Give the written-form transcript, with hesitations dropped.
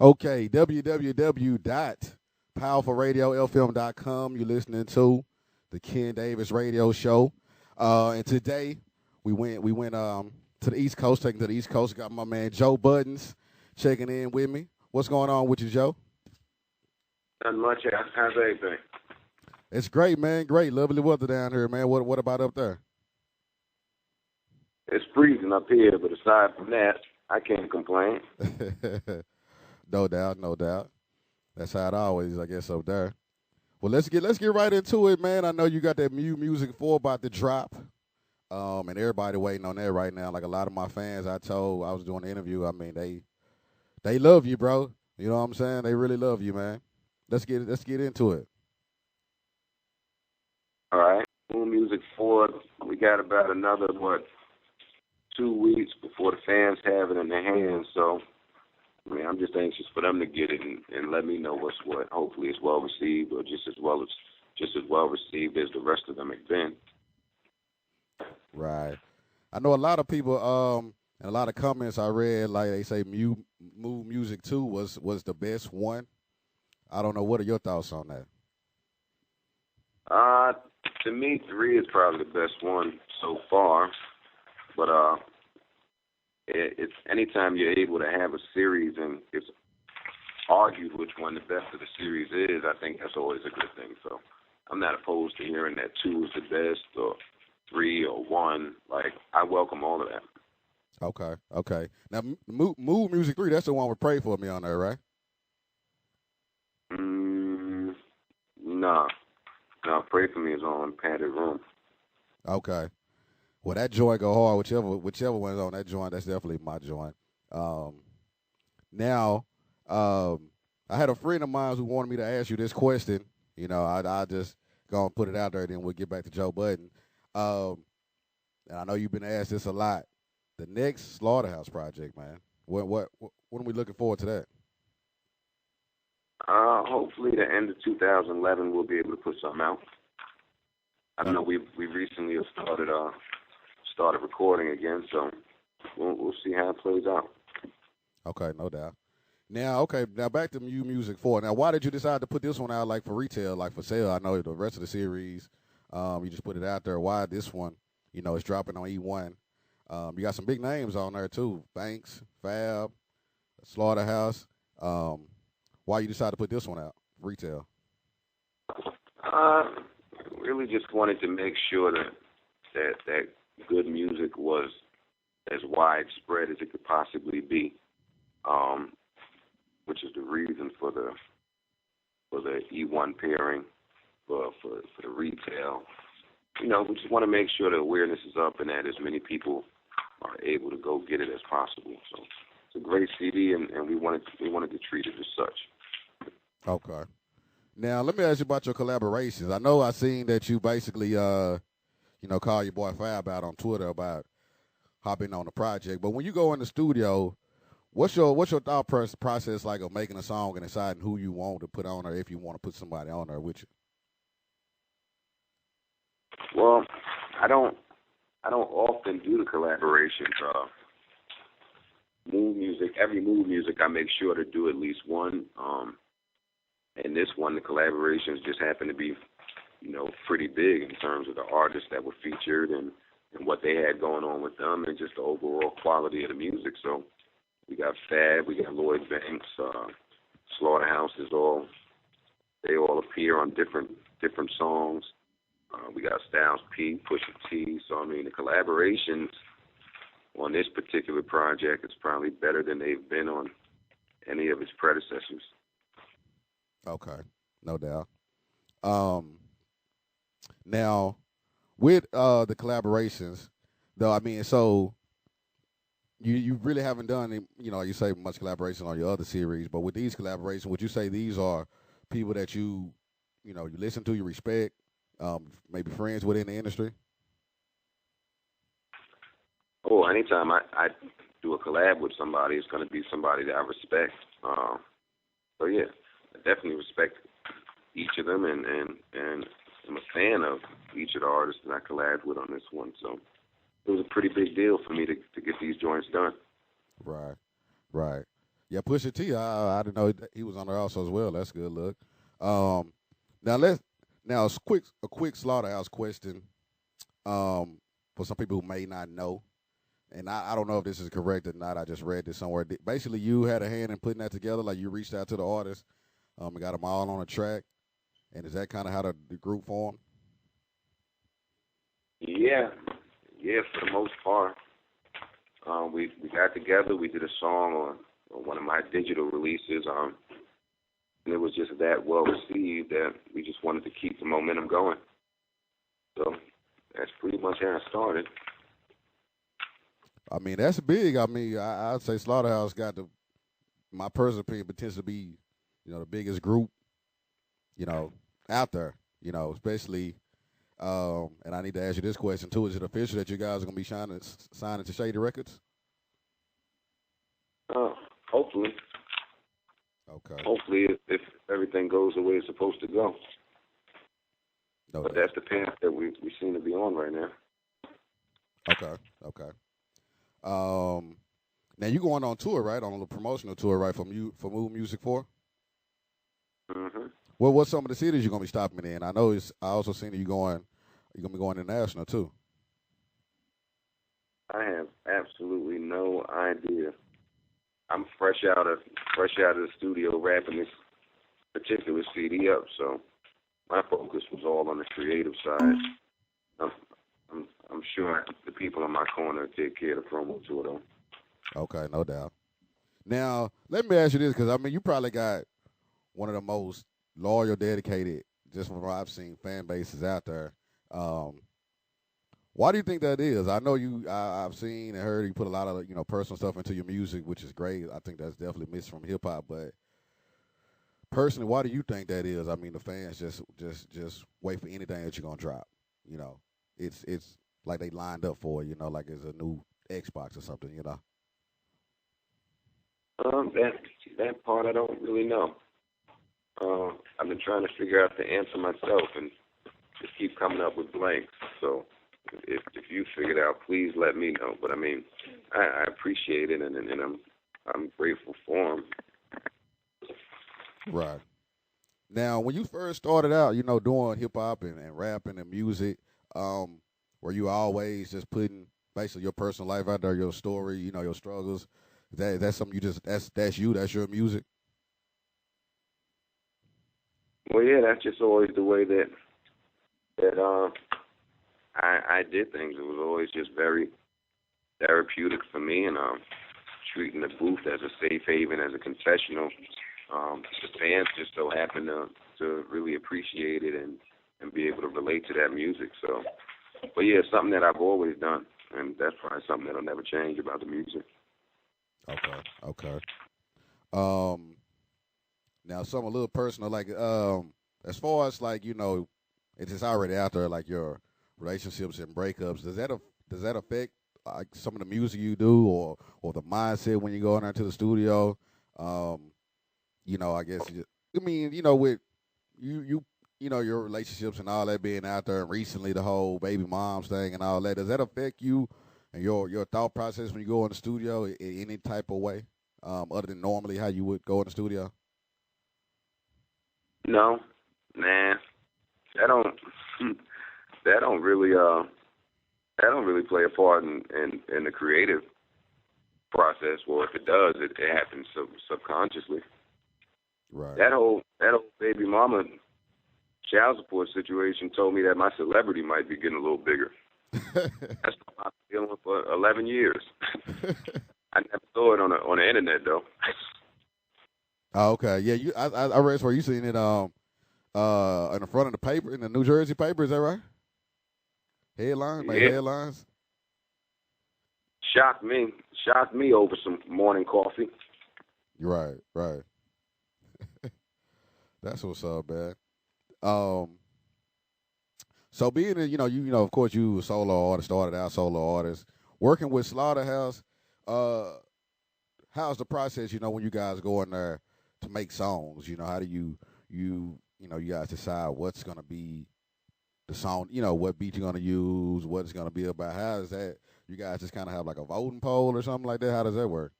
Okay, www.powerfulradiofm.com. You're listening to the Ken Davis Radio Show, and today we went to the East Coast, taking to the East Coast. Got my man Joe Buddens checking in with me. What's going on with you, Joe? Not much. How's everything? It's great, man. Great, lovely weather down here, man. What about up there? It's freezing up here, but aside from that, I can't complain. No doubt, no doubt. That's how it always, I guess, up there. Well, let's get right into it, man. I know you got that Mood Muzik 4 about to drop, and everybody waiting on that right now. Like a lot of my fans, I was doing the interview. I mean, they love you, bro. You know what I'm saying? They really love you, man. Let's get into it. All right. Mood Muzik 4, we got about another, 2 weeks before the fans have it in their hands. So, I mean, I'm just anxious for them to get it and let me know what's what. Hopefully it's well received or just as well received as the rest of them have been. Right. I know a lot of people, and a lot of comments I read, like they say Mood Muzik 2 was the best one. I don't know. What are your thoughts on that? To me, 3 is probably the best one so far. But it's anytime you're able to have a series and it's argued which one the best of the series is, I think that's always a good thing. So I'm not opposed to hearing that 2 is the best or 3 or 1. Like, I welcome all of that. Okay. Now, Mood Muzik 3, that's the one with Pray For Me on there, right? No. No, Pray For Me is on Padded Room. Okay. Well, that joint go hard. Whichever one's on that joint, that's definitely my joint. Now, I had a friend of mine who wanted me to ask you this question. You know, I just go and put it out there, then we'll get back to Joe Budden. And I know you've been asked this a lot. The next Slaughterhouse project, man. When are we looking forward to that? Hopefully, the end of 2011, we'll be able to put something out. I know we recently have started recording again, so we'll see how it plays out. Okay, no doubt. Now back to Mood Muzik 4. Now, why did you decide to put this one out, like, for retail, like for sale? I know the rest of the series, you just put it out there. Why this one, is dropping on E1? You got some big names on there, too. Banks, Fab, Slaughterhouse. Why you decided to put this one out, retail? Really just wanted to make sure that good music was as widespread as it could possibly be, which is the reason for the E1 pairing, for the retail. We just want to make sure the awareness is up and that as many people are able to go get it as possible. So it's a great CD, and we wanted to treat it as such. Okay. Now, let me ask you about your collaborations. I know I seen that you basically, call your boy Fab out on Twitter about hopping on the project. But when you go in the studio, what's your thought process like of making a song and deciding who you want to put on there, if you want to put somebody on there with you? Well, I don't often do the collaborations. Every Mood Muzik, I make sure to do at least one. And this one, the collaborations just happen to be, pretty big in terms of the artists that were featured and what they had going on with them and just the overall quality of the music. So we got Fab, we got Lloyd Banks, Slaughterhouse they all appear on different songs. We got Styles P, Pusha T. So, I mean, the collaborations on this particular project is probably better than they've been on any of its predecessors. Okay, no doubt. Now, with the collaborations, though, I mean, so you really haven't done, you say much collaboration on your other series, but with these collaborations, would you say these are people that you listen to, you respect, maybe friends within the industry? Oh, anytime I do a collab with somebody, it's going to be somebody that I respect. So, yeah, I definitely respect each of them, and I'm a fan of each of the artists that I collabed with on this one. So it was a pretty big deal for me to get these joints done. Right. Yeah, Pusha T. I didn't know he was on there also as well. That's a good look. Um, now a quick Slaughterhouse question. For some people who may not know, and I don't know if this is correct or not. I just read this somewhere. Basically, you had a hand in putting that together. Like you reached out to the artists, and got them all on a track. And is that kind of how the group formed? Yeah, yeah, for the most part. We got together. We did a song on one of my digital releases. And it was just that well received that we just wanted to keep the momentum going. So that's pretty much how it started. I mean, that's big. I mean, I'd say Slaughterhouse got my personal opinion, potential to be, the biggest group, out there, especially. And I need to ask you this question too: is it official that you guys are going to be signing to Shady Records? Hopefully. Okay. Hopefully, if everything goes the way it's supposed to go. No, but that's the path that we seem to be on right now. Okay. Now you going on tour, right? On a promotional tour, right? For Mood Muzik 4. Mm-hmm. Well, what's some of the cities you're gonna be stopping in? I know I also seen that you're gonna be going international too. I have absolutely no idea. I'm fresh out of the studio wrapping this particular CD up, so my focus was all on the creative side. I'm sure the people in my corner take care of the promo tour, though. Okay, no doubt. Now, let me ask you this, because, I mean, you probably got one of the most loyal, dedicated, just from what I've seen, fan bases out there. Why do you think that is? I know I've seen and heard you put a lot of, personal stuff into your music, which is great. I think that's definitely missed from hip-hop, but personally, why do you think that is? I mean, the fans just wait for anything that you're going to drop, It's like they lined up for, like it's a new Xbox or something, That part I don't really know. I've been trying to figure out the answer myself and just keep coming up with blanks. So if you figure it out, please let me know. But I mean, I appreciate it and I'm grateful for them. Right. Now, when you first started out, doing hip hop and rapping and music, were you always just putting basically your personal life out there, your story, your struggles? That's something that's you, that's your music? Well, yeah, that's just always the way that I did things. It was always just very therapeutic for me, and treating the booth as a safe haven, as a confessional. The fans just so happen to really appreciate it and be able to relate to that music. So, but yeah, it's something that I've always done, and that's probably something that'll never change about the music. Okay. Now something a little personal, like as far as like it's just already out there, like your relationships and breakups. Does that affect like some of the music you do, or the mindset when you go in there to the studio? I guess with your relationships and all that being out there, and recently the whole baby moms thing and all that. Does that affect you and your thought process when you go in the studio in any type of way, other than normally how you would go in the studio? No, nah, that don't really play a part in the creative process. Well, if it does, it happens subconsciously. Right. That whole baby mama child support situation told me that my celebrity might be getting a little bigger. That's what I've been dealing with for 11 years. I never saw it on the internet though. Oh, okay. Yeah, I read where you seen it in the front of the paper, in the New Jersey paper. Is that right? Headlines, like headlines. Shocked me over some morning coffee. Right. That's what's up, man. So being of course you a solo artist, started out solo artist, working with Slaughterhouse. How's the process? When you guys go in there to make songs, how do you guys decide what's gonna be the song? What beat you're gonna use, what it's gonna be about. How is that? You guys just kind of have like a voting poll or something like that. How does that work?